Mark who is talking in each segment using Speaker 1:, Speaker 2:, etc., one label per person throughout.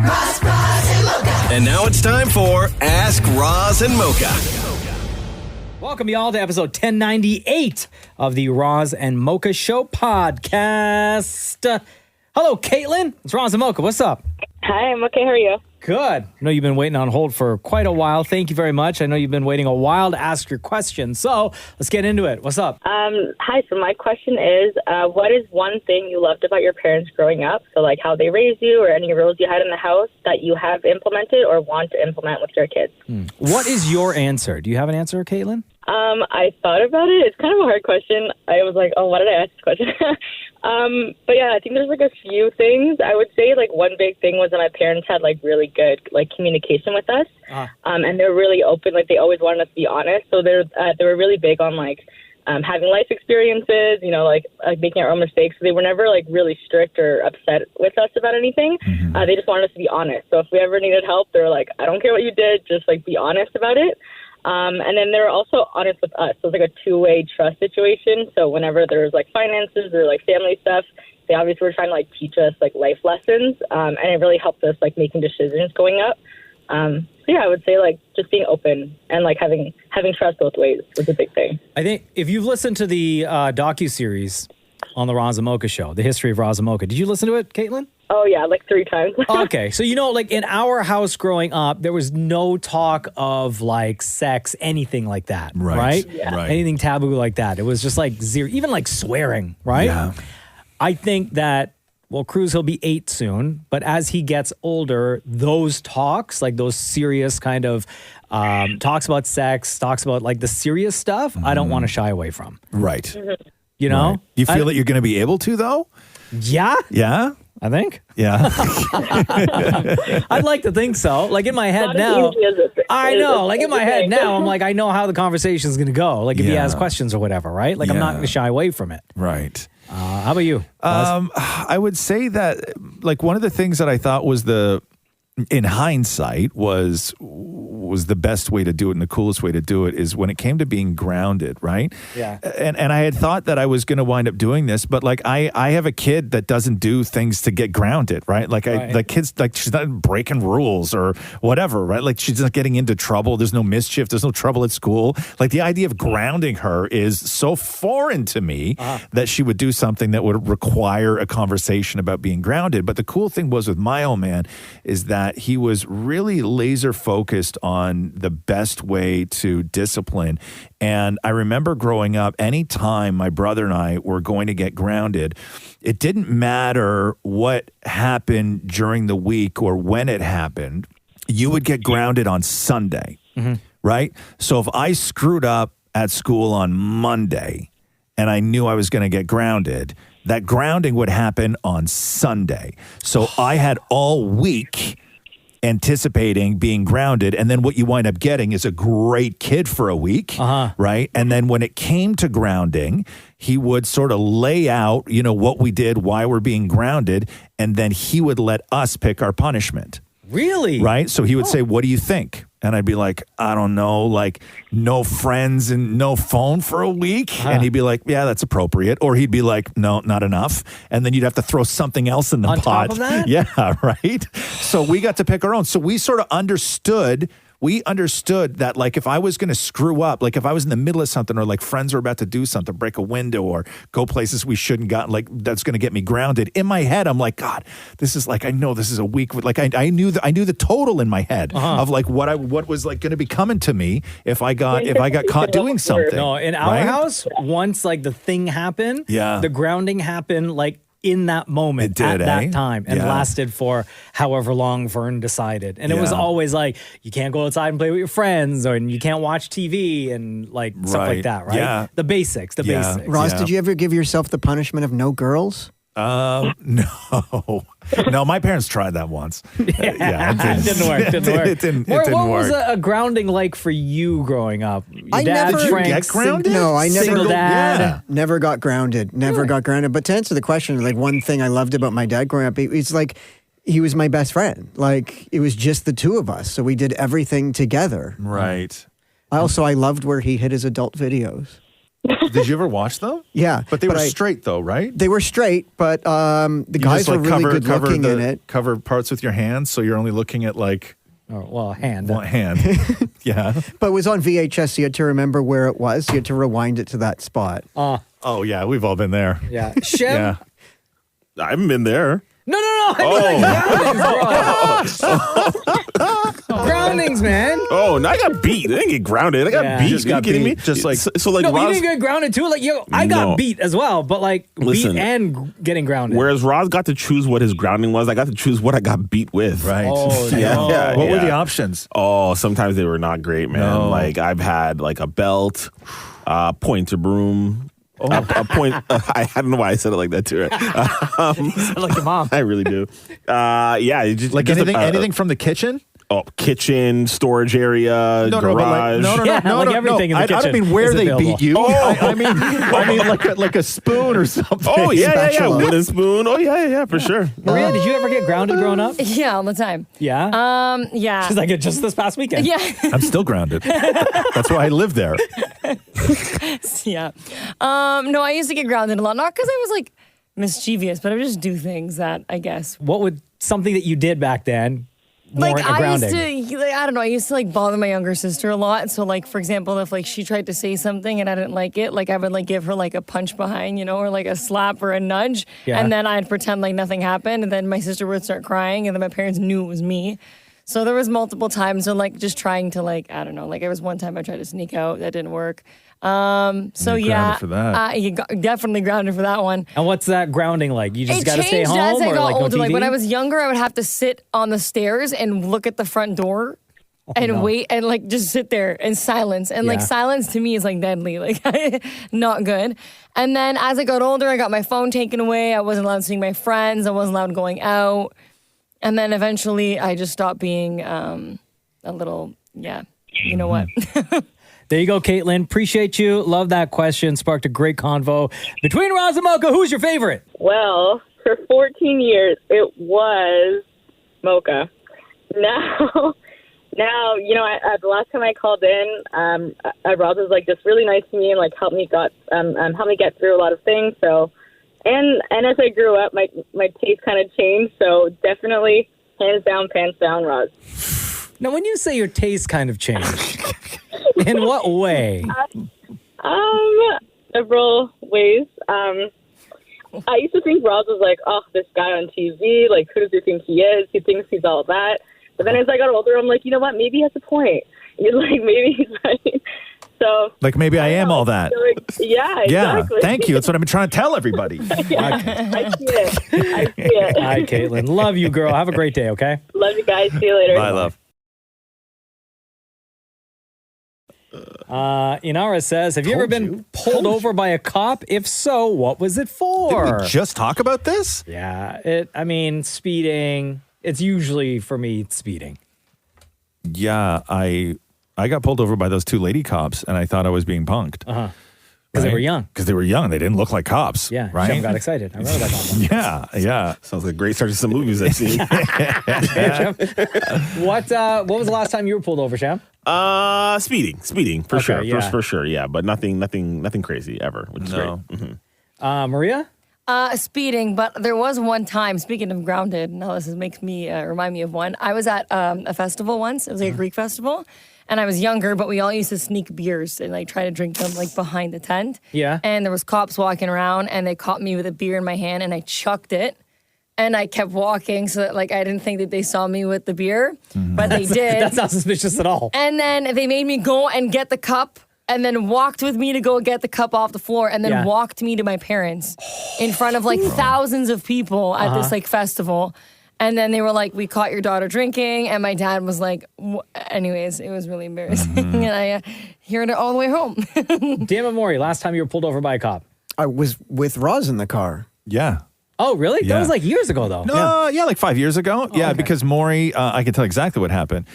Speaker 1: And now it's time for Ask Roz and Mocha.
Speaker 2: Welcome, y'all, to episode 1098 of the Roz and Mocha Show podcast. Hello, Caitlin. It's Roz and Mocha. What's up?
Speaker 3: Hi, I'm okay. How are you?
Speaker 2: Good. I know you've been waiting on hold for quite a while. Thank you very much. I know you've been waiting a while to ask your question. So let's get into it. What's up?
Speaker 3: Hi. So my question is, what is one thing you loved about your parents growing up? So like how they raised you or any rules you had in the house that you have implemented or want to implement with your kids?
Speaker 2: What is your answer? Do you have an answer, Caitlin?
Speaker 3: I thought about it. It's kind of a hard question. I was like, oh, why did I ask this question? But yeah, I think there's like a few things. I would say like one big thing was that my parents had like really good like communication with us. And they're really open. Like they always wanted us to be honest. So they were really big on like having life experiences, you know, like making our own mistakes. So they were never like really strict or upset with us about anything. They just wanted us to be honest. So if we ever needed help, they were like, I don't care what you did, just like be honest about it. And then they were also honest with us. So it was like a two-way trust situation. So whenever there was like finances or like family stuff, they obviously were trying to like teach us like life lessons. And it really helped us like making decisions going up. So yeah, I would say like just being open and like having trust both ways was a big thing.
Speaker 2: I think if you've listened to the docuseries on the Roz and Mocha Show, The History of Roz and Mocha, did you listen to it, Caitlin?
Speaker 3: Oh, yeah, like 3 times.
Speaker 2: Okay. So, you know, like in our house growing up, there was no talk of like sex, anything like that. Right?
Speaker 3: Yeah.
Speaker 4: Right.
Speaker 2: Anything taboo like that. It was just like zero, even like swearing, right?
Speaker 4: Yeah.
Speaker 2: I think that, well, Cruz, he'll be 8 soon, but as he gets older, those talks, like those serious kind of talks about sex, talks about like the serious stuff, I don't want to shy away from.
Speaker 4: Right.
Speaker 2: You know?
Speaker 4: Right. Do you feel that you're going to be able to, though?
Speaker 2: Yeah.
Speaker 4: Yeah?
Speaker 2: I think.
Speaker 4: Yeah.
Speaker 2: I'd like to think so. Like in my head now, I know. Like in my head now, I'm like, I know how the conversation is going to go. Like if he has questions or whatever, right? Like I'm not going to shy away from it.
Speaker 4: Right.
Speaker 2: How about you?
Speaker 4: I would say that, like, one of the things that I thought was in hindsight was the best way to do it and the coolest way to do it is when it came to being grounded, right?
Speaker 2: Yeah.
Speaker 4: And I had thought that I was going to wind up doing this, but like I have a kid that doesn't do things to get grounded, right? Like the kid's like, she's not breaking rules or whatever, right? Like she's not getting into trouble. There's no mischief. There's no trouble at school. Like the idea of grounding her is so foreign to me that she would do something that would require a conversation about being grounded. But the cool thing was with my old man is that he was really laser focused on the best way to discipline. And I remember growing up, anytime my brother and I were going to get grounded, it didn't matter what happened during the week or when it happened, you would get grounded on Sunday, right? So if I screwed up at school on Monday and I knew I was going to get grounded, that grounding would happen on Sunday. So I had all week anticipating being grounded, and then what you wind up getting is a great kid for a week, right? And then when it came to grounding, he would sort of lay out, you know, what we did, why we're being grounded, and then he would let us pick our punishment.
Speaker 2: Really?
Speaker 4: Right? So he would say, what do you think? And I'd be like, I don't know, like no friends and no phone for a week. And he'd be like, yeah, that's appropriate. Or he'd be like, no, not enough. And then you'd have to throw something else in the pot.
Speaker 2: On top of that?
Speaker 4: Yeah, right? So we got to pick our own. So we sort of understood that, like, if I was going to screw up, like if I was in the middle of something or like friends were about to do something, break a window or go places we shouldn't got, like that's going to get me grounded. In my head, I'm like, God, this is like, I know this is a week. Like I knew the total in my head of like what was like going to be coming to me if I got caught doing something.
Speaker 2: No, in our house, once like the thing happened, the grounding happened like in that moment at that time and lasted for however long Vern decided. And it was always like, you can't go outside and play with your friends or you can't watch TV and like stuff like that, right? Yeah. The basics.
Speaker 5: Roz, did you ever give yourself the punishment of no girls?
Speaker 4: No, my parents tried that once.
Speaker 2: It didn't work.
Speaker 4: It didn't
Speaker 2: what
Speaker 4: work.
Speaker 2: was a grounding like for you growing up? Your dad,
Speaker 4: Did you get grounded?
Speaker 5: No, I never.
Speaker 2: Single dad.
Speaker 5: Never got grounded. Never got grounded. But to answer the question, like one thing I loved about my dad growing up, it's like he was my best friend. Like it was just the two of us, so we did everything together.
Speaker 4: Right.
Speaker 5: I loved where he hid his adult videos.
Speaker 4: Did you ever watch them?
Speaker 5: Yeah.
Speaker 4: But they were straight though, right?
Speaker 5: They were straight, but the guys were really good looking in it.
Speaker 4: Cover parts with your hands, so you're only looking at like...
Speaker 2: hand.
Speaker 4: One hand. Yeah.
Speaker 5: But it was on VHS, so you had to remember where it was. You had to rewind it to that spot.
Speaker 4: Oh, yeah. We've all been there.
Speaker 2: Yeah. Shim?
Speaker 4: Yeah.
Speaker 6: I haven't been there.
Speaker 2: No. Groundings, man.
Speaker 6: Oh, no, I got beat. I didn't get grounded. I got beat.
Speaker 4: Just
Speaker 6: Are you
Speaker 4: got
Speaker 6: kidding
Speaker 4: beat.
Speaker 6: me?
Speaker 4: Just like
Speaker 6: so like
Speaker 2: No,
Speaker 6: Roz,
Speaker 2: you didn't get grounded too. Like, I got beat as well, but like
Speaker 6: Listen,
Speaker 2: beat and getting grounded.
Speaker 6: Whereas Roz got to choose what his grounding was, I got to choose what I got beat with.
Speaker 4: Right.
Speaker 2: Oh,
Speaker 6: Yeah.
Speaker 4: What were the options?
Speaker 6: Oh, sometimes they were not great, man.
Speaker 4: No.
Speaker 6: Like I've had like a belt, pointer broom. A point. I don't know why I said it like that too. Right?
Speaker 2: Like your mom.
Speaker 6: I really do. Yeah.
Speaker 4: Like anything from the kitchen?
Speaker 6: Oh, kitchen, storage area, garage.
Speaker 4: No,
Speaker 2: everything in the kitchen.
Speaker 4: I don't mean where they
Speaker 2: available.
Speaker 4: beat you. I mean like a spoon or something.
Speaker 6: Oh, yeah.
Speaker 5: Spatula.
Speaker 6: Wooden spoon. Oh, yeah, for sure.
Speaker 2: Maria, did you ever get grounded growing up?
Speaker 7: Yeah, all the time.
Speaker 2: Yeah?
Speaker 7: Yeah.
Speaker 2: She's like, just this past weekend.
Speaker 7: Yeah.
Speaker 4: I'm still grounded. That's why I live there.
Speaker 7: Yeah. No, I used to get grounded a lot. Not because I was like mischievous, but I would just do things that I guess.
Speaker 2: What would something that you did back then
Speaker 7: Like
Speaker 2: warrant a
Speaker 7: I
Speaker 2: grounding?
Speaker 7: used to, I don't know. I used to like bother my younger sister a lot. So like, for example, if like she tried to say something and I didn't like it, like I would like give her like a punch behind, or like a slap or a nudge, and then I'd pretend like nothing happened, and then my sister would start crying, and then my parents knew it was me. So there was multiple times of like just trying to like, I don't know, like there was one time I tried to sneak out, that didn't work. So yeah,
Speaker 4: for that.
Speaker 7: you got definitely grounded for that one.
Speaker 2: And what's that grounding like? You just
Speaker 7: It
Speaker 2: got to stay
Speaker 7: changed
Speaker 2: home
Speaker 7: as I
Speaker 2: or
Speaker 7: got
Speaker 2: like no
Speaker 7: older. Like
Speaker 2: TV?
Speaker 7: when I was younger, I would have to sit on the stairs and look at the front door and wait and like just sit there in silence. And like silence to me is like deadly, like not good. And then as I got older, I got my phone taken away. I wasn't allowed seeing my friends. I wasn't allowed going out. And then eventually I just stopped being a little, you know what?
Speaker 2: There you go, Caitlin. Appreciate you. Love that question. Sparked a great convo between Roz and Mocha. Who's your favorite?
Speaker 3: Well, for 14 years, it was Mocha. Now, the last time I called in, Roz was like just really nice to me and like helped me get through a lot of things. So, and as I grew up, my taste kind of changed. So definitely, hands down, pants down, Roz.
Speaker 2: Now, when you say your taste kind of changed, in what way?
Speaker 3: Several ways. I used to think Roz was like, oh, this guy on TV, like, who does he think he is? He thinks he's all that. But then as I got older, I'm like, you know what? Maybe he has a point. You're like, maybe he's right. So,
Speaker 4: like maybe I am all that.
Speaker 3: So, yeah, exactly.
Speaker 4: Yeah, thank you. That's what I've been trying to tell everybody.
Speaker 3: I see it.
Speaker 2: Hi, Caitlin. Love you, girl. Have a great day, okay?
Speaker 3: Love you guys. See you later.
Speaker 4: Bye, love.
Speaker 2: Inara says, have you ever been pulled over by a cop? If so, what was it for?
Speaker 4: Did we just talk about this?
Speaker 2: Yeah. Speeding. It's usually, for me, speeding.
Speaker 4: Yeah, I got pulled over by those two lady cops, and I thought I was being punked.
Speaker 2: Uh-huh. Because they were young.
Speaker 4: Because they were young. They didn't look like cops.
Speaker 2: Yeah.
Speaker 4: Right?
Speaker 2: Shem got excited. I remember that conversation.
Speaker 4: Yeah.
Speaker 6: Sounds like a great start to some movies I've seen.
Speaker 2: What was the last time you were pulled over, Shem?
Speaker 6: Speeding for
Speaker 2: Okay,
Speaker 6: sure,
Speaker 2: yeah.
Speaker 6: for sure, yeah, but nothing crazy ever, which is great. Mm-hmm.
Speaker 2: Maria?
Speaker 7: Speeding, but there was one time, speaking of grounded, now this makes me remind me of one. I was at a festival once. It was like a Greek festival. And I was younger, but we all used to sneak beers and like try to drink them like behind the tent.
Speaker 2: Yeah.
Speaker 7: And there was cops walking around and they caught me with a beer in my hand and I chucked it. And I kept walking so that like I didn't think that they saw me with the beer, but they did.
Speaker 2: That's not suspicious at all.
Speaker 7: And then they made me go and get the cup and then walked with me to go get the cup off the floor and then walked me to my parents in front of like thousands of people at this like festival. And then they were like, we caught your daughter drinking. And my dad was like, anyways, it was really embarrassing. And I heard it all the way home.
Speaker 2: Damn it, Maury, last time you were pulled over by a cop?
Speaker 5: I was with Roz in the car.
Speaker 4: Yeah.
Speaker 2: Oh, really?
Speaker 4: Yeah.
Speaker 2: That was like years ago, though.
Speaker 4: No, yeah, like 5 years ago.
Speaker 2: Oh,
Speaker 4: yeah,
Speaker 2: okay.
Speaker 4: because Maury, I can tell exactly what happened.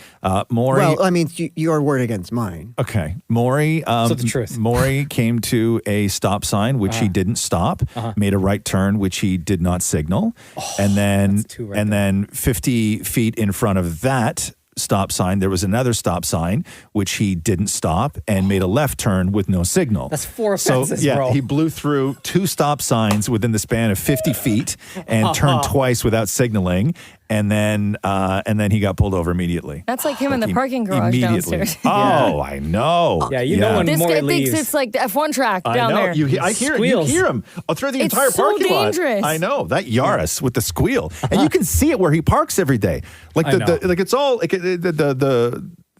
Speaker 4: Maury.
Speaker 5: Well, I mean, your word against mine.
Speaker 4: Okay. Maury.
Speaker 2: So the truth.
Speaker 4: Maury came to a stop sign, which he didn't stop, made a right turn, which he did not signal. And then
Speaker 2: 2 right there.
Speaker 4: then 50 feet in front of that stop sign, there was another stop sign, which he didn't stop and made a left turn with no signal.
Speaker 2: That's 4 offenses, bro.
Speaker 4: He blew through 2 stop signs within the span of 50 feet and turned twice without signaling. And then he got pulled over immediately.
Speaker 7: That's like him in the parking garage downstairs.
Speaker 4: Oh, I know.
Speaker 2: Yeah, you know when
Speaker 7: this
Speaker 2: Maury
Speaker 7: guy
Speaker 2: leaves.
Speaker 7: thinks it's like the F1 track down there.
Speaker 4: I hear it. You hear him through the entire parking lot.
Speaker 7: It's so dangerous.
Speaker 4: I know that Yaris with the squeal, and you can see it where he parks every day. Like it's all like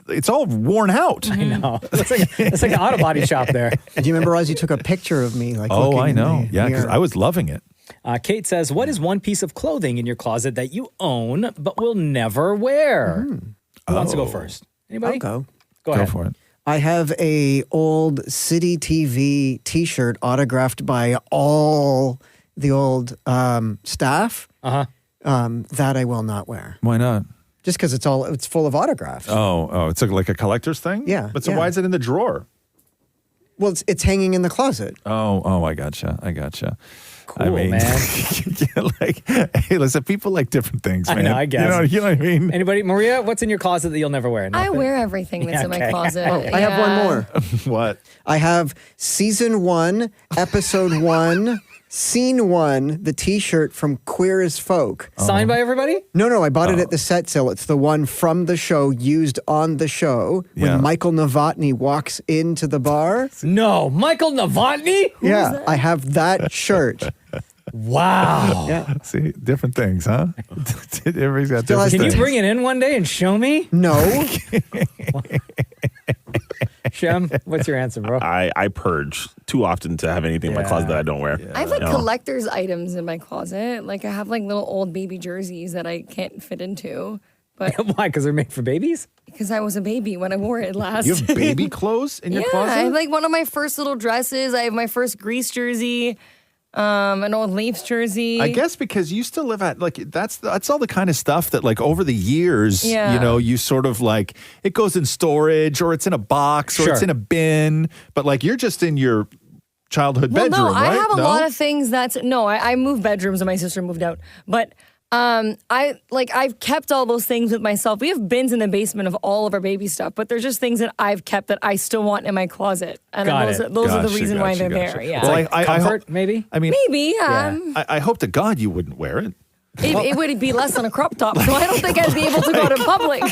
Speaker 4: it's all worn out.
Speaker 2: I know. It's like an auto body shop there.
Speaker 5: Do you remember, Roz, you took a picture of me? Like,
Speaker 4: oh,
Speaker 5: looking
Speaker 4: I
Speaker 5: in
Speaker 4: know.
Speaker 5: the
Speaker 4: Yeah, because
Speaker 5: mirror.
Speaker 4: I was loving it.
Speaker 2: Kate says, what is one piece of clothing in your closet that you own but will never wear? Who wants to go first? Anybody?
Speaker 5: I'll go.
Speaker 2: Go ahead.
Speaker 4: for it.
Speaker 5: I have a old City TV T-shirt autographed by all the old staff that I will not wear.
Speaker 4: Why not?
Speaker 5: Just because it's full of autographs.
Speaker 4: Oh, it's like a collector's thing?
Speaker 5: Yeah,
Speaker 4: But so
Speaker 5: yeah.
Speaker 4: why is it in the drawer?
Speaker 5: Well, it's hanging in the closet.
Speaker 4: Oh, I gotcha.
Speaker 2: Cool, man.
Speaker 4: Hey, listen, people like different things, man.
Speaker 2: I know, I guess.
Speaker 4: You know what I mean?
Speaker 2: Anybody? Maria, what's in your closet that you'll never wear?
Speaker 7: I
Speaker 2: Nothing?
Speaker 7: wear everything that's in my closet.
Speaker 5: I have one more.
Speaker 4: What?
Speaker 5: I have season 1, episode 1, scene 1, the T-shirt from Queer as Folk.
Speaker 2: Signed by everybody?
Speaker 5: No, I bought it at the set sale. It's the one from the show, used on the show, when Michael Novotny walks into the bar.
Speaker 2: No, Michael Novotny?
Speaker 5: Yeah, I have that shirt.
Speaker 2: Wow.
Speaker 5: Yeah.
Speaker 4: See, different things, huh? Everybody's got different
Speaker 2: Can
Speaker 4: things.
Speaker 2: you bring it in one day and show me?
Speaker 5: No.
Speaker 2: Shem, what's your answer, bro?
Speaker 6: I purge too often to have anything in my closet that I don't wear.
Speaker 7: I have like collector's items in my closet. Like I have like little old baby jerseys that I can't fit into. But
Speaker 2: Why? Because they're made for babies?
Speaker 7: because I was a baby when I wore it last.
Speaker 4: You have baby clothes in your
Speaker 7: yeah,
Speaker 4: closet?
Speaker 7: I have like one of my first little dresses. I have my first Grease jersey, an old Leafs jersey.
Speaker 4: I guess because you still live at that's all the kind of stuff that like over the years,
Speaker 7: Yeah.
Speaker 4: you sort of like it goes in storage or it's in a box or it's in a bin, but like you're just in your childhood bedroom,
Speaker 7: no, I
Speaker 4: right?
Speaker 7: have a lot of things I moved bedrooms and my sister moved out. But I've kept all those things with myself. We have bins in the basement of all of our baby stuff, but they're just things that I've kept that I still want in my closet. And those are the reason why they're there. Yeah.
Speaker 4: Well,
Speaker 2: Like comfort, maybe?
Speaker 4: I mean,
Speaker 7: Maybe,
Speaker 4: I hope to God you wouldn't wear it.
Speaker 7: It would be less than a crop top, so I don't think I'd be able to go to public.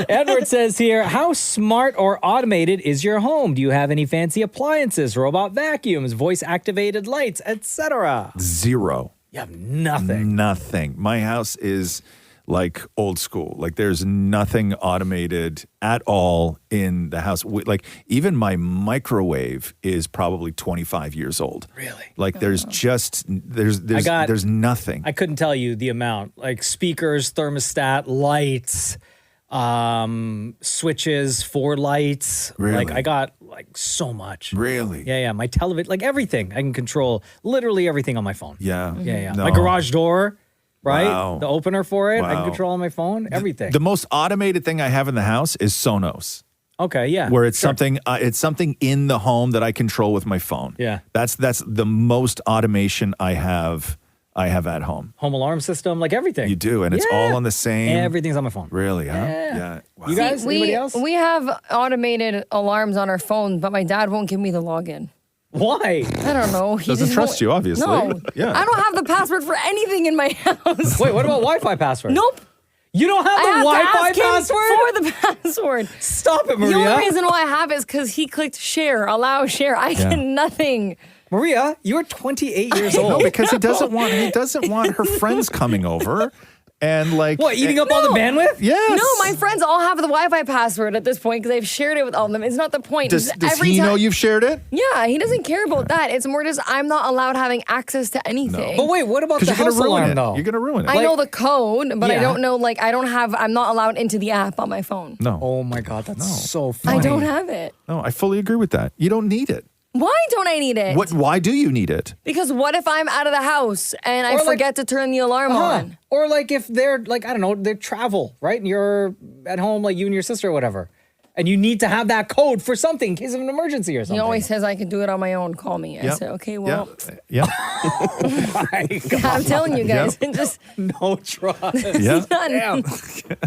Speaker 2: Edward says here, how smart or automated is your home? Do you have any fancy appliances, robot vacuums, voice-activated lights, etc.?
Speaker 4: Zero.
Speaker 2: You have nothing.
Speaker 4: Nothing. My house is like old school. Like there's nothing automated at all in the house. Like even my microwave is probably 25 years old.
Speaker 2: Really?
Speaker 4: Like there's there's nothing.
Speaker 2: I couldn't tell you the amount. Like speakers, thermostat, lights, switches for lights.
Speaker 4: Really?
Speaker 2: Like I got like so much.
Speaker 4: Really?
Speaker 2: Yeah. My television, like everything. I can control literally everything on my phone.
Speaker 4: Yeah.
Speaker 2: Yeah.
Speaker 4: No.
Speaker 2: My garage door, right?
Speaker 4: Wow.
Speaker 2: The opener for it, I
Speaker 4: Wow.
Speaker 2: can control on my phone. Everything.
Speaker 4: The most automated thing I have in the house is Sonos.
Speaker 2: Okay, yeah.
Speaker 4: Where it's something in the home that I control with my phone.
Speaker 2: Yeah.
Speaker 4: That's the most automation I have at home.
Speaker 2: Home alarm system, like everything.
Speaker 4: You do, and it's all on the same.
Speaker 2: Everything's on my phone.
Speaker 4: Really, huh?
Speaker 2: Yeah.
Speaker 4: Wow.
Speaker 2: You guys, anybody else?
Speaker 7: We have automated alarms on our phone, but my dad won't give me the login.
Speaker 2: Why?
Speaker 7: I don't know. He
Speaker 4: Doesn't
Speaker 7: just
Speaker 4: trust
Speaker 7: won't-
Speaker 4: you, obviously.
Speaker 7: No.
Speaker 4: Yeah.
Speaker 7: I don't have the password for anything in my house.
Speaker 2: Wait, what about Wi-Fi password?
Speaker 7: Nope.
Speaker 2: You don't have
Speaker 7: I
Speaker 2: the
Speaker 7: have
Speaker 2: Wi-Fi
Speaker 7: to ask him
Speaker 2: password?
Speaker 7: for the password.
Speaker 2: Stop it, Maria.
Speaker 7: The only reason why I have it is because he clicked share, allow share. I get nothing.
Speaker 2: Maria, you're 28 years old.
Speaker 4: No, because he doesn't want her friends coming over and like
Speaker 2: What, eating up all the bandwidth?
Speaker 4: Yes.
Speaker 7: No, my friends all have the Wi-Fi password at this point because I've shared it with all of them. It's not the point.
Speaker 4: Does
Speaker 7: Every
Speaker 4: he
Speaker 7: time-
Speaker 4: know you've shared it?
Speaker 7: Yeah, he doesn't care about that. It's more just I'm not allowed having access to anything.
Speaker 2: But wait, what about the
Speaker 4: Because you're
Speaker 2: house
Speaker 4: gonna ruin
Speaker 2: alarm,
Speaker 4: it.
Speaker 2: though?
Speaker 4: You're gonna ruin it.
Speaker 7: I know the code, but I
Speaker 2: Yeah.
Speaker 7: don't know, I'm not allowed into the app on my phone.
Speaker 4: No.
Speaker 2: Oh my God, that's so funny.
Speaker 7: I don't have it.
Speaker 4: No, I fully agree with that. You don't need it.
Speaker 7: Why don't I need it?
Speaker 4: Why do you need it?
Speaker 7: Because what if I'm out of the house and I
Speaker 2: Or like-
Speaker 7: forget to turn the alarm on?
Speaker 2: Or like if they're like, I don't know, they travel, right? And you're at home, like you and your sister or whatever. And you need to have that code for something in case of an emergency or something.
Speaker 7: He always says, I can do it on my own. Call me. I said, okay, well.
Speaker 4: Yeah.
Speaker 7: I'm telling you guys. Just
Speaker 2: no trust.
Speaker 4: Yeah.
Speaker 7: Done.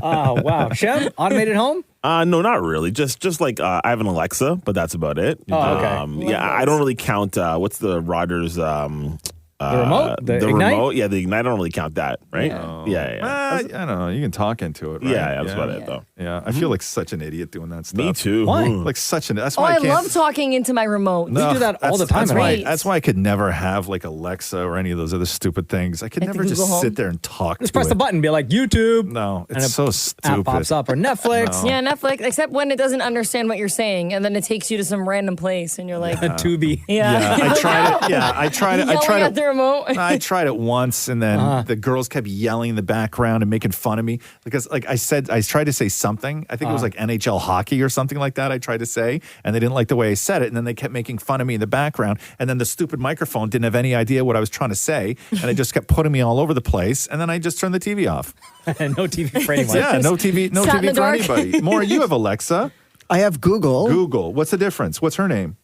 Speaker 2: Oh, wow. Shem, automated home?
Speaker 6: No, not really. Just like I have an Alexa, but that's about it.
Speaker 2: Oh, okay.
Speaker 6: Yeah, I don't really count. What's the Rogers?
Speaker 2: The remote? The Ignite?
Speaker 6: remote? Yeah, the Ignite. I don't really count that, right? Yeah.
Speaker 4: I don't know. You can talk into it, right?
Speaker 6: Yeah, that's about it, though.
Speaker 4: Yeah, I feel like such an idiot doing that stuff.
Speaker 6: Me too.
Speaker 2: Why?
Speaker 4: Like such an. That's
Speaker 7: Oh,
Speaker 4: why
Speaker 7: I
Speaker 4: I can't.
Speaker 7: love talking into my remote.
Speaker 2: We do that all the time.
Speaker 4: That's why I could never have like Alexa or any of those other stupid things. I could
Speaker 7: Like the
Speaker 4: never just
Speaker 7: Google Home?
Speaker 4: sit there and talk
Speaker 2: Just
Speaker 4: to
Speaker 2: press
Speaker 4: it.
Speaker 2: the button and be like, YouTube.
Speaker 4: No,
Speaker 2: And
Speaker 4: it's
Speaker 2: a
Speaker 4: so stupid.
Speaker 2: App pops up. Or Netflix.
Speaker 7: Yeah, Netflix, except when it doesn't understand what you're saying, and then it takes you to some random place, and you're like,
Speaker 2: Tubi.
Speaker 7: yeah.
Speaker 4: I tried it. Yeah, I tried it. I
Speaker 7: Yelling
Speaker 4: tried
Speaker 7: at
Speaker 4: it.
Speaker 7: the remote.
Speaker 4: I tried it once, and then the girls kept yelling in the background and making fun of me because, like I said, I tried to say something. I think it was like NHL hockey or something like that. I tried to say, and they didn't like the way I said it, and then they kept making fun of me in the background. And then the stupid microphone didn't have any idea what I was trying to say, and it just kept putting me all over the place. And then I just turned the TV off.
Speaker 2: No TV for anyone.
Speaker 4: Yeah, no TV, no
Speaker 7: Sat in
Speaker 4: TV
Speaker 7: the
Speaker 4: for
Speaker 7: dark.
Speaker 4: anybody. Maura, you have Alexa,
Speaker 5: I have Google.
Speaker 4: Google. What's the difference? What's her name?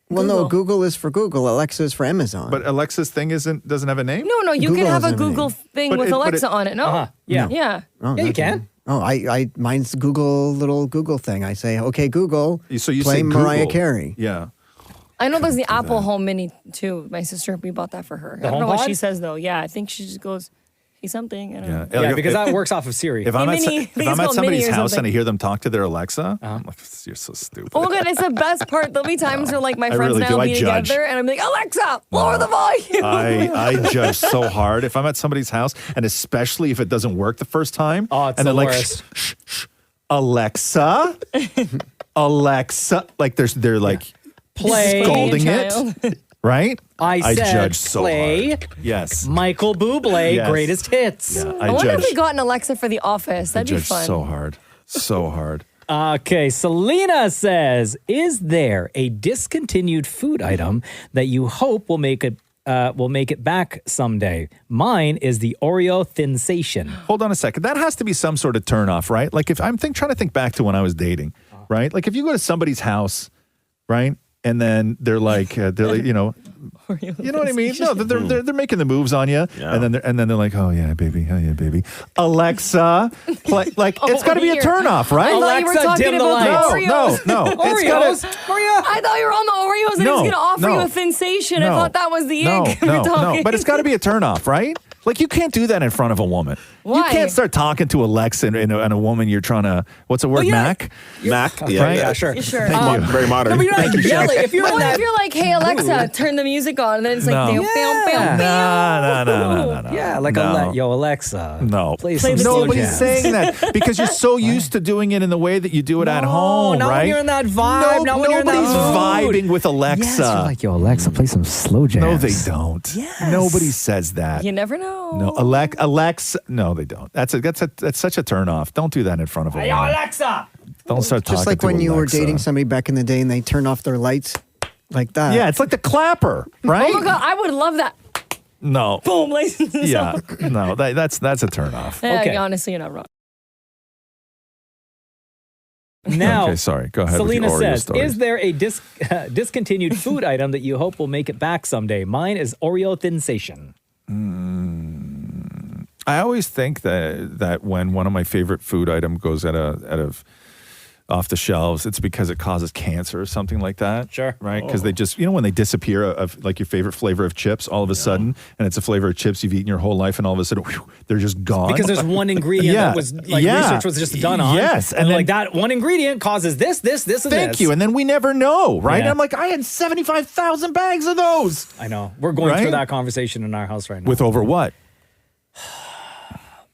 Speaker 5: Well, no, Google is for Google. Alexa is for Amazon.
Speaker 4: But Alexa's thing doesn't have a name.
Speaker 7: No, you
Speaker 5: Google
Speaker 7: can have a
Speaker 5: doesn't have
Speaker 7: Google
Speaker 5: any.
Speaker 7: thing
Speaker 4: But
Speaker 7: with
Speaker 4: it- but
Speaker 7: Alexa
Speaker 4: it-
Speaker 7: on it. No?
Speaker 2: Yeah.
Speaker 7: Yeah.
Speaker 5: Oh,
Speaker 2: Yeah, you
Speaker 5: that's
Speaker 2: can.
Speaker 5: it. Oh, I mine's Google little Google thing. I say, okay, Google.
Speaker 4: So you
Speaker 5: play
Speaker 4: say
Speaker 5: Mariah
Speaker 4: Google.
Speaker 5: Carey.
Speaker 4: Yeah.
Speaker 7: I know there's the Apple Home Mini too. My sister, we bought that for her. I don't know what
Speaker 2: HomePod?
Speaker 7: she says though. Yeah, I think she just goes, hey, something. I don't know.
Speaker 2: Yeah,
Speaker 4: Like,
Speaker 2: because
Speaker 4: if-
Speaker 2: that works off of Siri.
Speaker 4: If I'm,
Speaker 7: Hey,
Speaker 4: at,
Speaker 7: Minnie. I
Speaker 4: if
Speaker 7: think
Speaker 4: I'm
Speaker 7: it's
Speaker 4: at
Speaker 7: called
Speaker 4: somebody's
Speaker 7: Minnie or
Speaker 4: house and I
Speaker 7: something.
Speaker 4: hear them talk to their Alexa, I'm like, you're so stupid.
Speaker 7: Oh my god, it's the best part. There'll be times where like my
Speaker 4: I
Speaker 7: friends
Speaker 4: really
Speaker 7: and
Speaker 4: do.
Speaker 7: I'll
Speaker 4: I
Speaker 7: be
Speaker 4: judge.
Speaker 7: together and I'm like, Alexa, lower the volume.
Speaker 4: I judge so hard if I'm at somebody's house, and especially if it doesn't work the first time.
Speaker 2: Oh, it's
Speaker 4: and
Speaker 2: the
Speaker 4: they're like,
Speaker 2: worst.
Speaker 4: shh, Alexa, Alexa, like they're like
Speaker 2: Play.
Speaker 4: scolding
Speaker 7: Child.
Speaker 4: it, right?
Speaker 2: I said
Speaker 4: judge so
Speaker 2: play.
Speaker 4: hard. Yes,
Speaker 2: Michael Bublé,
Speaker 4: Yes.
Speaker 2: greatest hits.
Speaker 4: yeah,
Speaker 7: I
Speaker 4: I
Speaker 7: wonder
Speaker 4: judge.
Speaker 7: if we got an Alexa for the office.
Speaker 4: I
Speaker 7: That'd be
Speaker 4: judge
Speaker 7: fun.
Speaker 4: so hard, so hard.
Speaker 2: Okay, Selena says, is there a discontinued food item that you hope will make it back someday? Mine is the Oreo Thinsation.
Speaker 4: Hold on a second. That has to be some sort of turnoff, right? Like if I'm trying to think back to when I was dating, right? Like if you go to somebody's house, right? And then they're like, you know what I mean? No, they're making the moves on you,
Speaker 6: Yeah.
Speaker 4: and then they're like, oh yeah, baby, Alexa, play, like it's got to be a
Speaker 7: here.
Speaker 4: turnoff, right?
Speaker 7: I thought you were
Speaker 2: Alexa,
Speaker 7: talking
Speaker 2: dim the
Speaker 7: about the
Speaker 2: lights.
Speaker 7: Oreos.
Speaker 4: No, it's
Speaker 2: Oreos?
Speaker 4: gotta,
Speaker 2: Maria?
Speaker 7: I thought you were on the Oreos and he was going to offer you a sensation. I thought that was the ick.
Speaker 4: No, but it's got to be a turnoff, right? Like you can't do that in front of a woman.
Speaker 7: Why?
Speaker 4: You can't start talking to Alexa and a woman you're trying to. What's the word?
Speaker 2: yeah.
Speaker 4: Mac.
Speaker 6: Mac.
Speaker 4: Right?
Speaker 2: Yeah, sure.
Speaker 7: Sure.
Speaker 6: Very modern.
Speaker 2: No, but you're not yelling. If you're
Speaker 7: What
Speaker 2: in
Speaker 7: if
Speaker 2: that,
Speaker 7: you're like, hey, Alexa, turn the music on? And then it's like,
Speaker 4: No.
Speaker 7: bam, bam, bam, bam.
Speaker 4: No.
Speaker 2: yeah, like
Speaker 4: No.
Speaker 2: yo, Alexa.
Speaker 4: No.
Speaker 2: Play
Speaker 7: Play
Speaker 2: some
Speaker 7: the
Speaker 2: slow
Speaker 7: DJ.
Speaker 4: Nobody's
Speaker 2: jazz.
Speaker 4: saying that because you're so used to doing it in the way that you do it at home,
Speaker 2: not
Speaker 4: right?
Speaker 2: when you're in that vibe. Not when you're in that
Speaker 4: Nobody's
Speaker 2: mood.
Speaker 4: vibing with Alexa.
Speaker 2: Yes, you're like, yo, Alexa, play some slow jazz.
Speaker 4: No, they don't.
Speaker 2: Yes.
Speaker 4: Nobody says that.
Speaker 7: You never know.
Speaker 4: No, Alexa. No, they don't. That's such a turnoff. Don't do that in front of a
Speaker 2: Hey, yo,
Speaker 4: woman.
Speaker 2: Alexa.
Speaker 4: Don't start talking.
Speaker 5: Just like
Speaker 4: to
Speaker 5: when you were
Speaker 4: Alexa.
Speaker 5: dating somebody back in the day and they turn off their lights like that.
Speaker 4: Yeah, it's like the clapper, right?
Speaker 7: Oh my God, I would love that.
Speaker 4: No.
Speaker 7: Boom, license.
Speaker 4: Yeah. No, that's a turnoff.
Speaker 7: Yeah,
Speaker 2: Okay.
Speaker 7: honestly, you're not wrong.
Speaker 2: Now,
Speaker 4: Okay, sorry. Go ahead.
Speaker 2: Selena
Speaker 4: with the Oreo
Speaker 2: says,
Speaker 4: story.
Speaker 2: is there a discontinued food item that you hope will make it back someday? Mine is Oreo Thinsation.
Speaker 4: I always think that when one of my favorite food item goes out of off the shelves, it's because it causes cancer or something like that.
Speaker 2: Sure.
Speaker 4: Right? Because they just, when they disappear of like your favorite flavor of chips all of a sudden, and it's a flavor of chips you've eaten your whole life, and all of a sudden, whew, they're just gone.
Speaker 2: Because there's one ingredient
Speaker 4: Yeah.
Speaker 2: that was like
Speaker 4: Yeah.
Speaker 2: research was just done on.
Speaker 4: Yes.
Speaker 2: And,
Speaker 4: And
Speaker 2: like
Speaker 4: then-
Speaker 2: that one ingredient causes this, and
Speaker 4: Thank
Speaker 2: this.
Speaker 4: you. And then we never know, right?
Speaker 2: Yeah.
Speaker 4: And I'm like, I had 75,000 bags of those.
Speaker 2: I know. We're going
Speaker 4: Right?
Speaker 2: through that conversation in our house right now.
Speaker 4: With over what?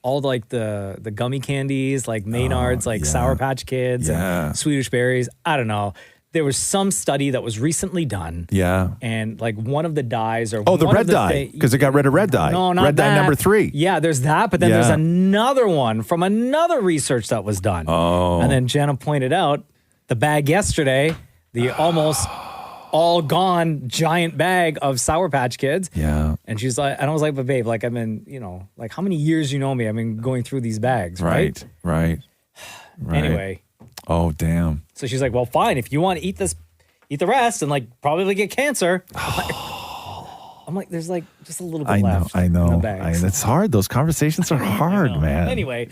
Speaker 2: all like the gummy candies, like Maynard's, like Sour Patch Kids,
Speaker 4: Yeah.
Speaker 2: and Swedish berries. I don't know. There was some study that was recently done.
Speaker 4: Yeah.
Speaker 2: And like one of the dyes or
Speaker 4: Oh, the
Speaker 2: one
Speaker 4: red
Speaker 2: of the
Speaker 4: dye, because it got rid of red dye.
Speaker 2: No, not
Speaker 4: red
Speaker 2: that.
Speaker 4: dye number 3.
Speaker 2: Yeah, there's that, but then there's
Speaker 4: Yeah.
Speaker 2: another one from another research that was done.
Speaker 4: Oh.
Speaker 2: And then Jenna pointed out the bag yesterday, the almost all gone giant bag of Sour Patch Kids.
Speaker 4: Yeah.
Speaker 2: And she's like, and I was like, but babe, like I've been, like how many years you know me? I've been going through these bags, right?
Speaker 4: Right.
Speaker 2: Anyway,
Speaker 4: Oh, damn.
Speaker 2: So she's like, well, fine. If you want to eat the rest and like probably get cancer. I'm like, there's like just a little bit left.
Speaker 4: I know.
Speaker 2: In the bag.
Speaker 4: It's hard. Those conversations are hard, man.
Speaker 2: Anyway,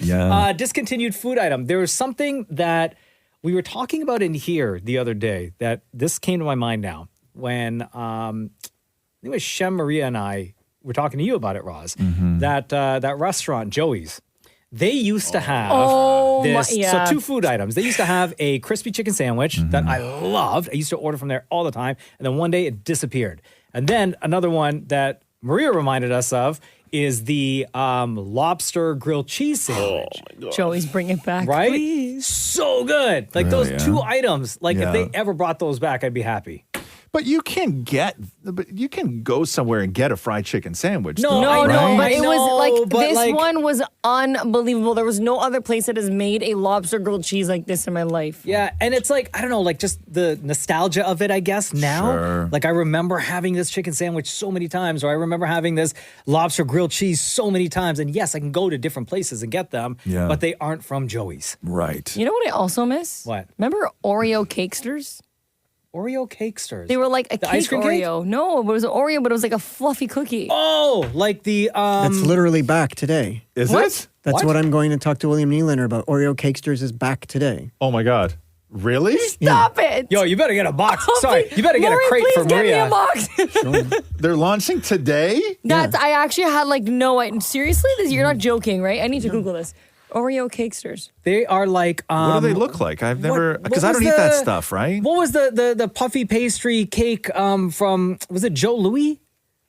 Speaker 4: discontinued
Speaker 2: food item. There was something that we were talking about in here the other day that this came to my mind now when I think it was Shem, Maria, and I were talking to you about it, Roz. That restaurant, Joey's. They used to have so 2 food items. They used to have a crispy chicken sandwich that I loved. I used to order from there all the time. And then one day it disappeared. And then another one that Maria reminded us of is the lobster grilled cheese sandwich.
Speaker 7: Oh my God. Joey's bring it back,
Speaker 2: right?
Speaker 7: Please.
Speaker 2: So good. Like those 2 items. Like if they ever brought those back, I'd be happy.
Speaker 4: But you can go somewhere and get a fried chicken sandwich.
Speaker 7: No, but it was like one was unbelievable. There was no other place that has made a lobster grilled cheese like this in my life.
Speaker 2: Yeah, and it's like, I don't know, like just the nostalgia of it, I guess, now.
Speaker 4: Sure.
Speaker 2: Like I remember having this chicken sandwich so many times, or I remember having this lobster grilled cheese so many times. And yes, I can go to different places and get them, but they aren't from Joey's.
Speaker 4: Right.
Speaker 7: You know what I also miss?
Speaker 2: What?
Speaker 7: Remember Oreo Cakesters?
Speaker 2: Oreo Cakesters.
Speaker 7: They were like a
Speaker 2: the
Speaker 7: cake
Speaker 2: ice cream
Speaker 7: Oreo.
Speaker 2: Cake?
Speaker 7: No, it was an Oreo, but it was like a fluffy cookie.
Speaker 2: Oh, like the
Speaker 5: That's literally back today.
Speaker 4: Is it?
Speaker 5: That's what I'm going to talk to William Nylander about. Oreo Cakesters is back today.
Speaker 4: Oh my God. Really?
Speaker 7: Stop it.
Speaker 2: Yo, you better get a box. Sorry, you better get a crate for Maria.
Speaker 7: Get me a box.
Speaker 4: They're launching today?
Speaker 7: I actually had like seriously? You're not joking, right? I need to Google this. Oreo Cakesters.
Speaker 2: They are like
Speaker 4: what do they look like? I've never, because I don't eat that stuff, right?
Speaker 2: What was the puffy pastry cake from, was it Joe Louis?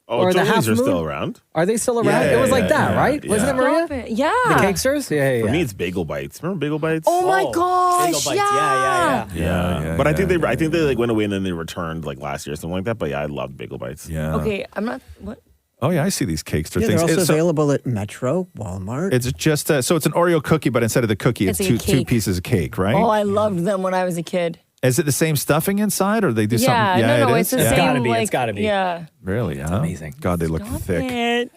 Speaker 6: Oh,
Speaker 2: or
Speaker 6: Joe
Speaker 2: the Half
Speaker 6: Louis are
Speaker 2: Moon?
Speaker 6: still around.
Speaker 2: Are they still around?
Speaker 6: Yeah,
Speaker 2: it was like that,
Speaker 6: yeah,
Speaker 2: right?
Speaker 6: yeah.
Speaker 2: Wasn't it, Maria?
Speaker 7: Stop it. Yeah.
Speaker 2: The Cakesters? Yeah.
Speaker 6: For me, it's Bagel Bites. Remember Bagel Bites?
Speaker 7: Oh my gosh.
Speaker 2: Bagel Bites.
Speaker 7: Yeah.
Speaker 6: Yeah. But I think they like went away and then they returned like last year or something like that. But yeah, I loved Bagel Bites.
Speaker 4: Yeah.
Speaker 7: Okay, I'm not, what?
Speaker 4: Oh, yeah, I see these cakes.
Speaker 5: They're
Speaker 4: things.
Speaker 5: also available at Metro, Walmart.
Speaker 4: It's just, so it's an Oreo cookie, but instead of the cookie, it's
Speaker 7: It's like a
Speaker 4: two
Speaker 7: cake.
Speaker 4: pieces of cake, right?
Speaker 7: Oh, I loved them when I was a kid.
Speaker 4: Is it the same stuffing inside, or they do something?
Speaker 7: Yeah, no,
Speaker 4: it
Speaker 7: it's
Speaker 4: is?
Speaker 7: the same.
Speaker 2: gotta be,
Speaker 7: like,
Speaker 2: it's gotta be.
Speaker 7: Yeah.
Speaker 4: Really? Huh?
Speaker 2: amazing.
Speaker 4: God, they look thick.
Speaker 7: It.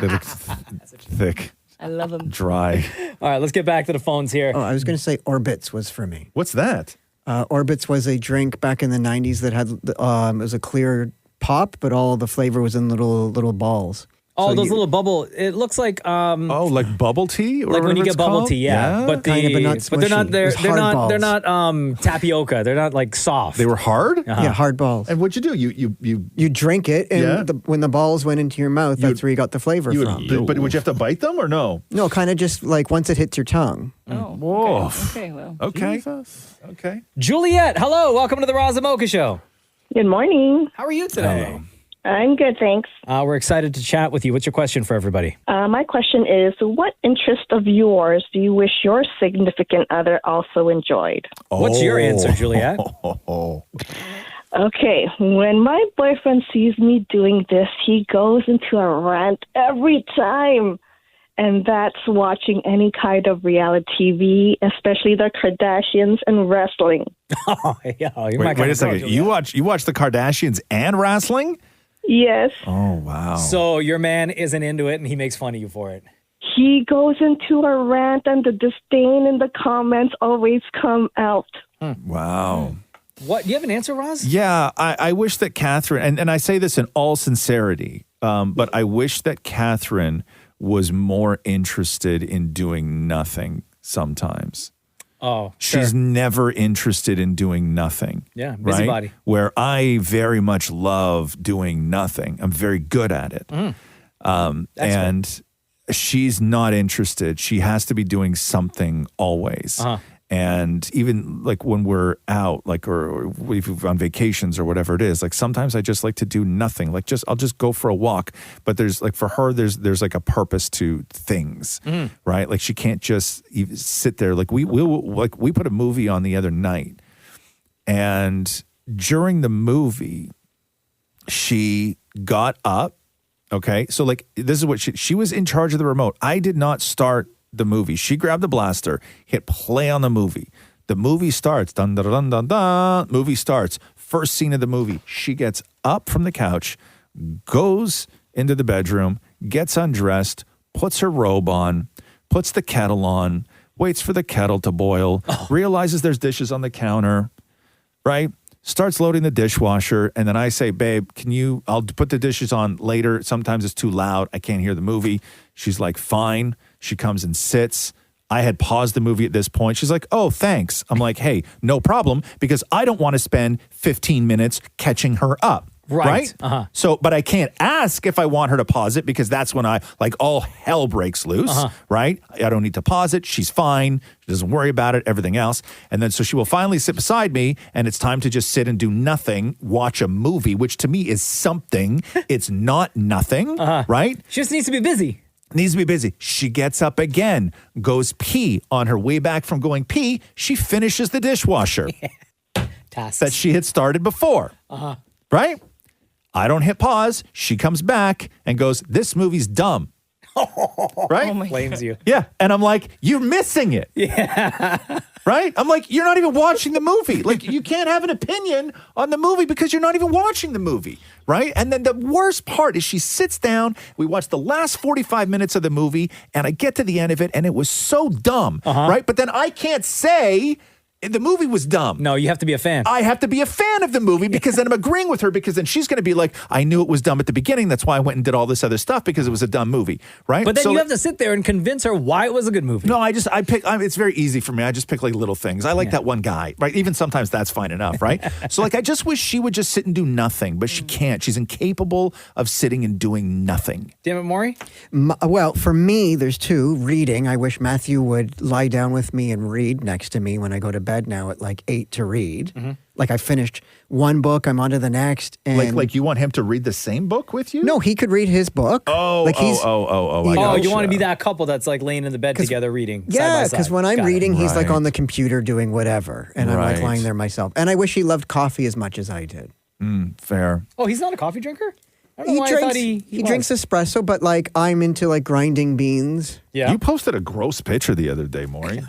Speaker 4: They look thick,
Speaker 7: I love them.
Speaker 4: dry.
Speaker 2: All right, let's get back to the phones here.
Speaker 5: Oh, I was going to say Orbits was for me.
Speaker 4: What's that?
Speaker 5: Orbits was a drink back in the 90s that had, it was a clear pop, but all the flavor was in little balls.
Speaker 2: Oh,
Speaker 5: So
Speaker 2: those
Speaker 5: you-
Speaker 2: little bubble. It looks like
Speaker 4: Oh, like bubble tea, or
Speaker 2: like when you
Speaker 4: whatever
Speaker 2: get
Speaker 4: it's
Speaker 2: bubble
Speaker 4: called?
Speaker 2: tea, yeah. But
Speaker 5: Kind of, but not
Speaker 2: they're not
Speaker 5: smushy. It was hard
Speaker 2: they're not tapioca. They're not like soft.
Speaker 4: They were hard.
Speaker 5: Yeah, hard balls.
Speaker 4: And what'd you do? You
Speaker 5: You drink it, and
Speaker 4: Yeah.
Speaker 5: when the balls went into your mouth, that's where you got the flavor
Speaker 4: you
Speaker 5: from.
Speaker 4: would, but would you have to bite them or no?
Speaker 5: No, kind of just like once it hits your tongue.
Speaker 7: Oh,
Speaker 4: Whoa.
Speaker 7: okay, well.
Speaker 4: Okay. Okay.
Speaker 2: Juliet, hello. Welcome to the Roz Mocha Show.
Speaker 3: Good morning.
Speaker 2: How are you today?
Speaker 3: I'm good, thanks.
Speaker 2: We're excited to chat with you. What's your question for everybody?
Speaker 3: My question is, what interest of yours do you wish your significant other also enjoyed?
Speaker 2: What's your answer, Juliet?
Speaker 3: Okay, when my boyfriend sees me doing this, he goes into a rant every time. And that's watching any kind of reality TV, especially the Kardashians and wrestling.
Speaker 2: Oh, yeah.
Speaker 4: Wait a second. You watch the Kardashians and wrestling?
Speaker 3: Yes.
Speaker 4: Oh wow.
Speaker 2: So your man isn't into it, and he makes fun of you for it.
Speaker 3: He goes into a rant, and the disdain in the comments always come out.
Speaker 4: Wow.
Speaker 2: What? Do you have an answer, Roz?
Speaker 4: Yeah, I wish that Catherine, and I say this in all sincerity, but I wish that Catherine was more interested in doing nothing sometimes.
Speaker 2: Oh,
Speaker 4: She's never interested in doing nothing.
Speaker 2: Yeah,
Speaker 4: right?
Speaker 2: busybody.
Speaker 4: Where I very much love doing nothing. I'm very good at it. And she's not interested. She has to be doing something always. And even like when we're out, like or if we're on vacations or whatever it is, like sometimes I just like to do nothing. Like I'll just go for a walk. But there's like for her, there's like a purpose to things, right? Like she can't just even sit there. Like we put a movie on the other night, and during the movie, she got up. Okay, so like this is what she was in charge of the remote. I did not start the movie. She grabbed the blaster, hit play on the movie. The movie starts. Dun, dun, dun, dun, dun. Movie starts. First scene of the movie. She gets up from the couch, goes into the bedroom, gets undressed, puts her robe on, puts the kettle on, waits for the kettle to boil, realizes there's dishes on the counter, right? Starts loading the dishwasher, and then I say, babe, I'll put the dishes on later. Sometimes it's too loud. I can't hear the movie. She's like, fine. She comes and sits. I had paused the movie at this point. She's like, oh, thanks. I'm like, hey, no problem, because I don't want to spend 15 minutes catching her up. Right?
Speaker 2: Uh-huh.
Speaker 4: So, but I can't ask if I want her to pause it, because that's when all hell breaks loose, right? I don't need to pause it. She's fine. She doesn't worry about it, everything else. And then so she will finally sit beside me, and it's time to just sit and do nothing, watch a movie, which to me is something. It's not nothing, right?
Speaker 2: She just needs to be busy.
Speaker 4: Needs to be busy. She gets up again, goes pee. On her way back from going pee, she finishes the dishwasher
Speaker 2: Tasks.
Speaker 4: that she had started before, right? I don't hit pause. She comes back and goes, this movie's dumb. Right?
Speaker 7: Oh my
Speaker 2: Blames you.
Speaker 4: Yeah. And I'm like, you're missing it.
Speaker 2: Yeah.
Speaker 4: Right? I'm like, you're not even watching the movie. Like, you can't have an opinion on the movie because you're not even watching the movie. Right? And then the worst part is she sits down, we watch the last 45 minutes of the movie, and I get to the end of it, and it was so dumb. Right? But then I can't say the movie was dumb.
Speaker 2: No, you have to be a fan.
Speaker 4: I have to be a fan of the movie, because then I'm agreeing with her, because then she's going to be like, I knew it was dumb at the beginning. That's why I went and did all this other stuff, because it was a dumb movie, right?
Speaker 2: But then you have to sit there and convince her why it was a good movie.
Speaker 4: No, it's very easy for me. I just pick like little things. I like that one guy, right? Even sometimes that's fine enough, right? So I just wish she would just sit and do nothing, but she can't. She's incapable of sitting and doing nothing.
Speaker 2: Damn it, Maury.
Speaker 5: Well, for me, there's two. Reading. I wish Matthew would lie down with me and read next to me when I go to bed now at like 8 to read. Like I finished one book, I'm on to the next. And
Speaker 4: like you want him to read the same book with you?
Speaker 5: No, he could read his book.
Speaker 4: You
Speaker 2: want to be that couple that's like laying in the bed together reading.
Speaker 5: Yeah, because when I'm reading, he's like
Speaker 4: Right.
Speaker 5: on the computer doing whatever, and I'm like
Speaker 4: Right.
Speaker 5: lying there myself. And I wish he loved coffee as much as I did.
Speaker 4: Fair.
Speaker 2: Oh, he's not a coffee drinker? I don't know why I thought he
Speaker 5: drinks espresso, but like I'm into like grinding beans.
Speaker 2: Yeah.
Speaker 4: You posted a gross picture the other day, Maury.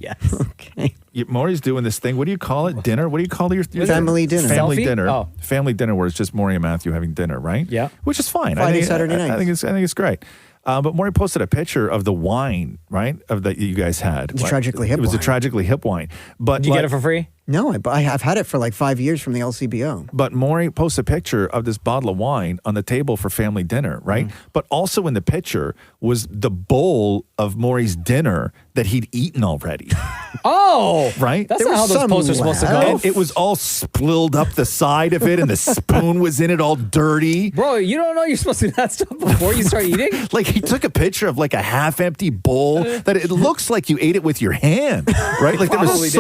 Speaker 2: Yes.
Speaker 5: Okay.
Speaker 4: Maury's doing this thing. What do you call it? Dinner? What do you call your
Speaker 5: Family dinner.
Speaker 4: Family
Speaker 2: Selfie?
Speaker 4: dinner.
Speaker 2: Oh.
Speaker 4: Family dinner where it's just Maury and Matthew having dinner, right?
Speaker 2: Yeah.
Speaker 4: Which is fine.
Speaker 5: Friday, Saturday night.
Speaker 4: I think it's great. But Maury posted a picture of the wine, right? That you guys had.
Speaker 5: The Tragically Hip
Speaker 4: It was
Speaker 5: wine.
Speaker 4: a Tragically Hip wine. But
Speaker 2: Did you get it for free?
Speaker 5: No, I've had it for like 5 years from the LCBO.
Speaker 4: But Maury posts a picture of this bottle of wine on the table for family dinner, right? But also in the picture was the bowl of Maury's dinner that he'd eaten already.
Speaker 2: Oh,
Speaker 4: Right?
Speaker 2: That's
Speaker 5: There
Speaker 2: not how
Speaker 5: was
Speaker 2: those
Speaker 5: some
Speaker 2: posts are supposed to go.
Speaker 5: left.
Speaker 4: And it was all spilled up the side of it, and the spoon was in it all dirty.
Speaker 2: Bro, you don't know you're supposed to do that stuff before you start eating?
Speaker 4: Like he took a picture of like a half-empty bowl that it looks like you ate it with your hand, right? Like there
Speaker 2: Probably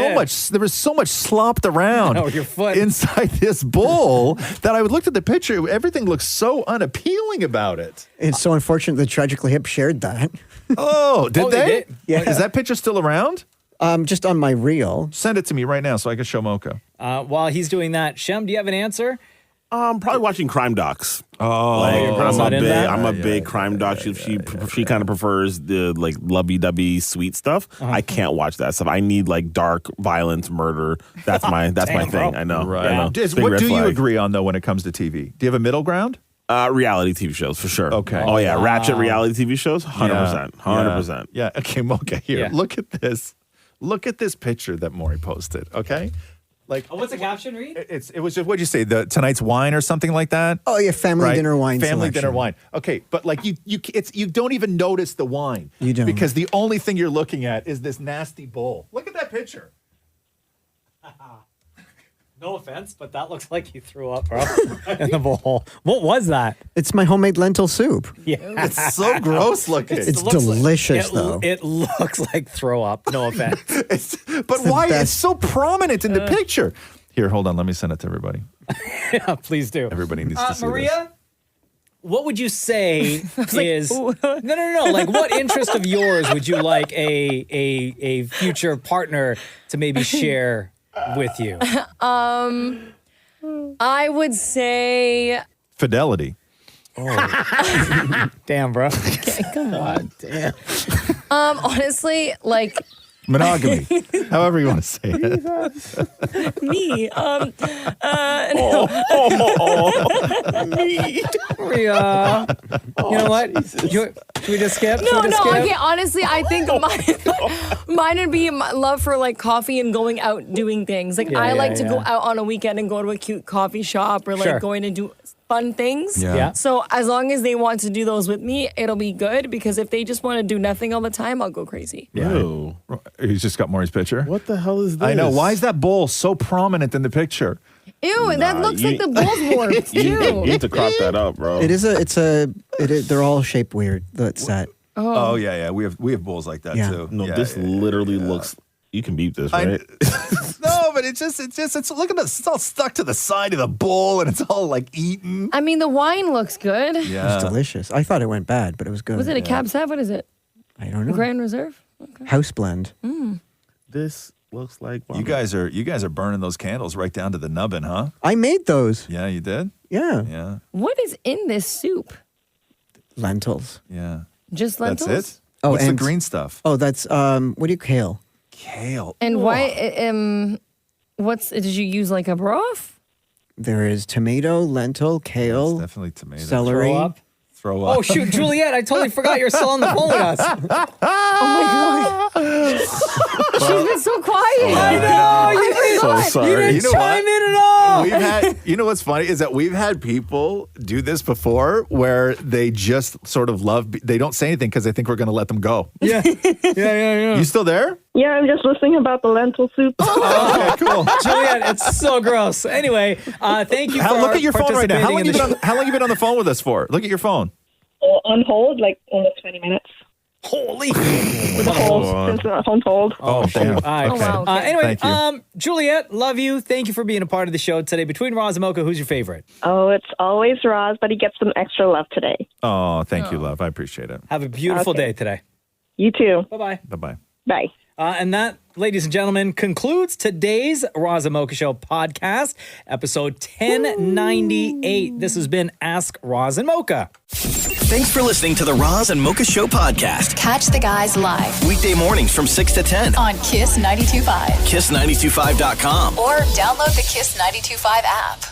Speaker 4: was so much slopped around
Speaker 2: with your foot.
Speaker 4: inside this bowl that I looked at the picture. Everything looks so unappealing about it.
Speaker 5: It's so unfortunate that Tragically Hip shared that.
Speaker 4: Oh, did
Speaker 2: Oh, they did?
Speaker 5: Yeah.
Speaker 4: Is that picture still around?
Speaker 5: Just on my reel.
Speaker 4: Send it to me right now so I can show Mocha.
Speaker 2: While he's doing that, Shem, do you have an answer?
Speaker 6: Probably watching crime docs.
Speaker 4: Oh,
Speaker 2: your girl's not into that?
Speaker 6: I'm a big crime doc. She kind of prefers the like lovey-dovey sweet stuff. I can't watch that stuff. I need like dark violence, murder. That's my thing.
Speaker 2: bro.
Speaker 6: I know.
Speaker 4: right.
Speaker 6: I know.
Speaker 4: What
Speaker 6: Big red
Speaker 4: do you
Speaker 6: flag.
Speaker 4: agree on though when it comes to TV? Do you have a middle ground?
Speaker 6: Reality TV shows for sure.
Speaker 4: Okay.
Speaker 6: Oh yeah, ratchet reality TV shows. 100%. 100%.
Speaker 4: Yeah. Okay, Mocha, here.
Speaker 2: Yeah.
Speaker 4: Look at this. Look at this picture that Maury posted. Okay. Like
Speaker 2: What's the caption read?
Speaker 4: it was just what'd you say? Tonight's wine or something like that?
Speaker 5: Oh yeah, family
Speaker 4: Right?
Speaker 5: dinner wine.
Speaker 4: Family
Speaker 5: selection.
Speaker 4: dinner wine. Okay, but like you don't even notice the wine.
Speaker 5: You don't.
Speaker 4: Because the only thing you're looking at is this nasty bowl. Look at that picture.
Speaker 2: No offense, but that looks like you threw up, bro, in the bowl. What was that?
Speaker 5: It's my homemade lentil soup.
Speaker 2: Yeah.
Speaker 4: It's so gross looking.
Speaker 5: It's
Speaker 2: looks
Speaker 5: delicious,
Speaker 2: it,
Speaker 5: though.
Speaker 2: It looks like throw up. No offense.
Speaker 4: But why? It's
Speaker 5: best.
Speaker 4: so prominent in the picture. Here, hold on. Let me send it to everybody.
Speaker 2: Yeah, please do.
Speaker 4: Everybody needs to see
Speaker 2: Maria, what would you say
Speaker 7: like,
Speaker 2: is no. Like, what interest of yours would you like a future partner to maybe share with you?
Speaker 7: I would say,
Speaker 4: Fidelity.
Speaker 2: Damn, bro.
Speaker 7: come on.
Speaker 2: Damn.
Speaker 7: Honestly, like
Speaker 4: Monogamy. However you want to say it.
Speaker 7: Me.
Speaker 2: Me. Rhea. You know what? Should we just skip?
Speaker 7: No. Okay, honestly, I think mine would be my love for like coffee and going out doing things. Like I like to go out on a weekend and go to a cute coffee shop or like going to do fun things.
Speaker 4: Yeah.
Speaker 7: So as long as they want to do those with me, it'll be good because if they just want to do nothing all the time, I'll go crazy.
Speaker 4: Yeah.
Speaker 6: Ew.
Speaker 4: He's just got Maury's picture.
Speaker 6: What the hell is this?
Speaker 4: I know. Why is that bowl so prominent in the picture?
Speaker 7: Ew, that looks like the bowl's warped too.
Speaker 6: You need to crop that up, bro.
Speaker 5: They're all shaped weird, that set.
Speaker 4: Oh yeah. We have bowls like that too.
Speaker 6: No,
Speaker 4: yeah,
Speaker 6: this literally looks. You can beep this, right?
Speaker 4: No, but it's look at this. It's all stuck to the side of the bowl, and it's all like eaten.
Speaker 7: I mean, the wine looks good.
Speaker 4: Yeah,
Speaker 5: It's delicious. I thought it went bad, but it was good.
Speaker 7: Was it a Cab Sav? What is it?
Speaker 5: I don't know.
Speaker 7: Grand Reserve? Okay.
Speaker 5: House blend.
Speaker 6: This looks like
Speaker 4: you guys are burning those candles right down to the nubbin, huh?
Speaker 5: I made those.
Speaker 4: Yeah, you did.
Speaker 5: Yeah.
Speaker 7: What is in this soup?
Speaker 5: Lentils.
Speaker 4: Yeah,
Speaker 7: Just lentils?
Speaker 4: that's it.
Speaker 5: Oh,
Speaker 4: What's the
Speaker 5: and-
Speaker 4: green stuff?
Speaker 5: Oh, that's what do you kale?
Speaker 4: Kale.
Speaker 7: And why? Did you use like a broth?
Speaker 5: There is tomato, lentil, kale,
Speaker 4: It's definitely tomato.
Speaker 5: celery.
Speaker 4: Throw up.
Speaker 2: Oh, shoot, Juliet, I totally forgot you're still on the phone with us.
Speaker 7: Oh my god. She's been so quiet.
Speaker 2: I know. You didn't,
Speaker 6: so sorry.
Speaker 2: You didn't
Speaker 4: You know
Speaker 2: chime
Speaker 4: what?
Speaker 2: in at all.
Speaker 4: We've had, you know what's funny is that we've had people do this before where they just sort of they don't say anything because they think we're going to let them go.
Speaker 2: Yeah.
Speaker 4: You still there?
Speaker 3: Yeah, I'm just listening about the lentil soup.
Speaker 4: Okay, cool.
Speaker 2: Juliet, it's so gross. Anyway, thank you for
Speaker 4: Look at your phone right now. How long,
Speaker 2: participating
Speaker 4: how long you been on the phone with us for? Look at your phone.
Speaker 3: On hold, like almost 20 minutes.
Speaker 2: Holy.
Speaker 3: With a hold. Since on hold.
Speaker 4: Oh, damn.
Speaker 2: All right.
Speaker 7: Oh, wow. Okay.
Speaker 2: Anyway,
Speaker 4: Thank you.
Speaker 2: Juliet, love you. Thank you for being a part of the show today. Between Roz and Mocha, who's your favorite?
Speaker 3: Oh, it's always Roz, but he gets some extra love today.
Speaker 4: Oh, thank you, love. I appreciate it.
Speaker 2: Have a beautiful day today.
Speaker 3: You too.
Speaker 2: Bye-bye.
Speaker 4: Bye-bye.
Speaker 3: Bye.
Speaker 2: And that, ladies and gentlemen, concludes today's Roz and Mocha Show podcast, episode 1098. This has been Ask Roz and Mocha.
Speaker 1: Thanks for listening to the Roz and Mocha Show podcast.
Speaker 8: Catch the guys live
Speaker 1: Weekday mornings from 6 to 10.
Speaker 8: on Kiss 92.5
Speaker 1: Kiss925.com.
Speaker 8: or download the Kiss 92.5 app.